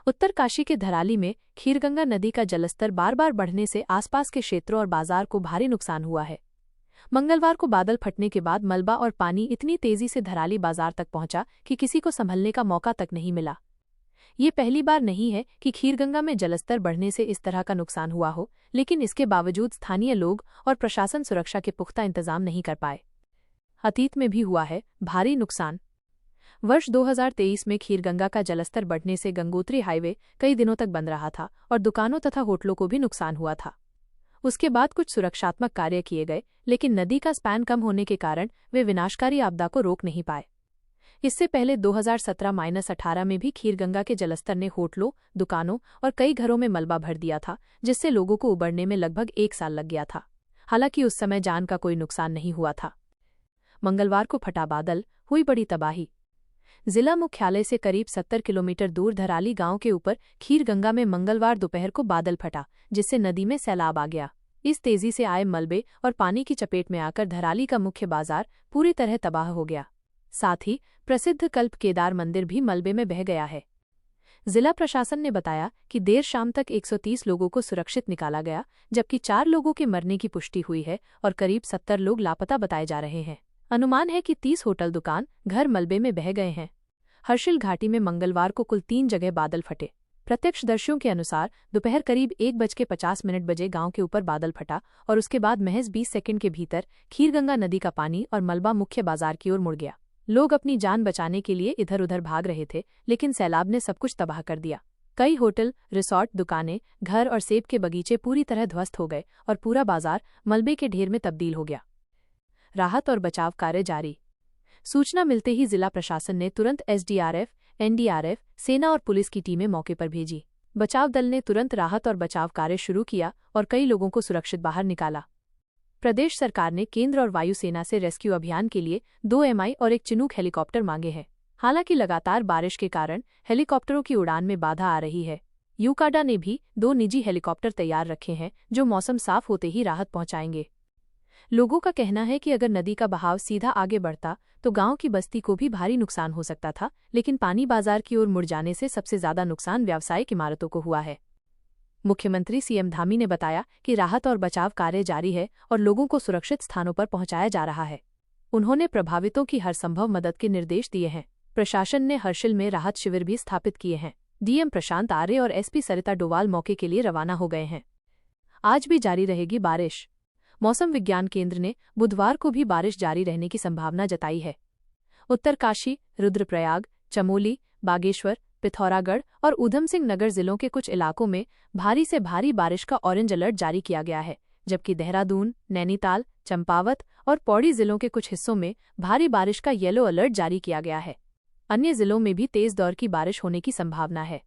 उत्तरकाशी के धराली में खीरगंगा नदी का जलस्तर बार बार बढ़ने से आसपास के क्षेत्रों और बाजार को भारी नुकसान हुआ है। मंगलवार को बादल फटने के बाद मलबा और पानी इतनी तेजी से धराली बाजार तक पहुंचा कि किसी को संभलने का मौका तक नहीं मिला। ये पहली बार नहीं है कि खीरगंगा में जलस्तर बढ़ने से इस तरह का नुकसान हुआ हो, लेकिन इसके बावजूद स्थानीय लोग और प्रशासन सुरक्षा के पुख्ता इंतजाम नहीं कर पाए। अतीत में भी हुआ है भारी नुकसान। वर्ष 2023 में खीरगंगा का जलस्तर बढ़ने से गंगोत्री हाईवे कई दिनों तक बंद रहा था और दुकानों तथा होटलों को भी नुकसान हुआ था। उसके बाद कुछ सुरक्षात्मक कार्य किए गए, लेकिन नदी का स्पैन कम होने के कारण वे विनाशकारी आपदा को रोक नहीं पाए। इससे पहले 2017-18 में भी खीरगंगा के जलस्तर ने होटलों, दुकानों और कई घरों में मलबा भर दिया था, जिससे लोगों को उबरने में लगभग 1 साल लग गया था। हालांकि उस समय जान का कोई नुकसान नहीं हुआ था। मंगलवार को फटा बादल, हुई बड़ी तबाही। जिला मुख्यालय से करीब 70 किलोमीटर दूर धराली गांव के ऊपर खीरगंगा में मंगलवार दोपहर को बादल फटा, जिससे नदी में सैलाब आ गया। इस तेजी से आए मलबे और पानी की चपेट में आकर धराली का मुख्य बाजार पूरी तरह तबाह हो गया। साथ ही प्रसिद्ध कल्प केदार मंदिर भी मलबे में बह गया है। जिला प्रशासन ने बताया कि देर शाम तक 130 लोगों को सुरक्षित निकाला गया, जबकि 4 लोगों के मरने की पुष्टि हुई है और करीब 70 लोग लापता बताए जा रहे हैं। अनुमान है कि 30 होटल, दुकान, घर मलबे में बह गए हैं। हर्षिल घाटी में मंगलवार को कुल 3 जगह बादल फटे। प्रत्यक्षदर्शियों के अनुसार दोपहर करीब 1:50 बजे गांव के ऊपर बादल फटा और उसके बाद महज 20 सेकंड के भीतर खीरगंगा नदी का पानी और मलबा मुख्य बाजार की ओर मुड़ गया। लोग अपनी जान बचाने के लिए इधर उधर भाग रहे थे, लेकिन सैलाब ने सब कुछ तबाह कर दिया। कई होटल, रिसोर्ट, दुकानें, घर और सेब के बगीचे पूरी तरह ध्वस्त हो गए और पूरा बाजार मलबे के ढेर में तब्दील हो गया। राहत और बचाव कार्य जारी। सूचना मिलते ही जिला प्रशासन ने तुरंत एसडीआरएफ, एनडीआरएफ, सेना और पुलिस की टीमें मौके पर भेजी। बचाव दल ने तुरंत राहत और बचाव कार्य शुरू किया और कई लोगों को सुरक्षित बाहर निकाला। प्रदेश सरकार ने केंद्र और वायुसेना से रेस्क्यू अभियान के लिए 2 MI और 1 चिनूक हेलीकॉप्टर मांगे हैं। हालांकि लगातार बारिश के कारण हेलीकॉप्टरों की उड़ान में बाधा आ रही है। यूकाडा ने भी 2 निजी हेलीकॉप्टर तैयार रखे हैं, जो मौसम साफ होते ही राहत पहुंचाएंगे। लोगों का कहना है कि अगर नदी का बहाव सीधा आगे बढ़ता तो गांव की बस्ती को भी भारी नुकसान हो सकता था, लेकिन पानी बाजार की ओर मुड़ जाने से सबसे ज्यादा नुकसान व्यावसायिक इमारतों को हुआ है। मुख्यमंत्री सीएम धामी ने बताया कि राहत और बचाव कार्य जारी है और लोगों को सुरक्षित स्थानों पर पहुंचाया जा रहा है। उन्होंने प्रभावितों की हर संभव मदद के निर्देश दिए हैं। प्रशासन ने हर्षिल में राहत शिविर भी स्थापित किए हैं। डीएम प्रशांत आर्य और एसपी सरिता डोवाल मौके के लिए रवाना हो गए हैं। आज भी जारी रहेगी बारिश। मौसम विज्ञान केंद्र ने बुधवार को भी बारिश जारी रहने की संभावना जताई है। उत्तरकाशी, रुद्रप्रयाग, चमोली, बागेश्वर, पिथौरागढ़ और ऊधमसिंह नगर जिलों के कुछ इलाकों में भारी से भारी बारिश का ऑरेंज अलर्ट जारी किया गया है, जबकि देहरादून, नैनीताल, चंपावत और पौड़ी जिलों के कुछ हिस्सों में भारी बारिश का येलो अलर्ट जारी किया गया है। अन्य जिलों में भी तेज दौर की बारिश होने की संभावना है।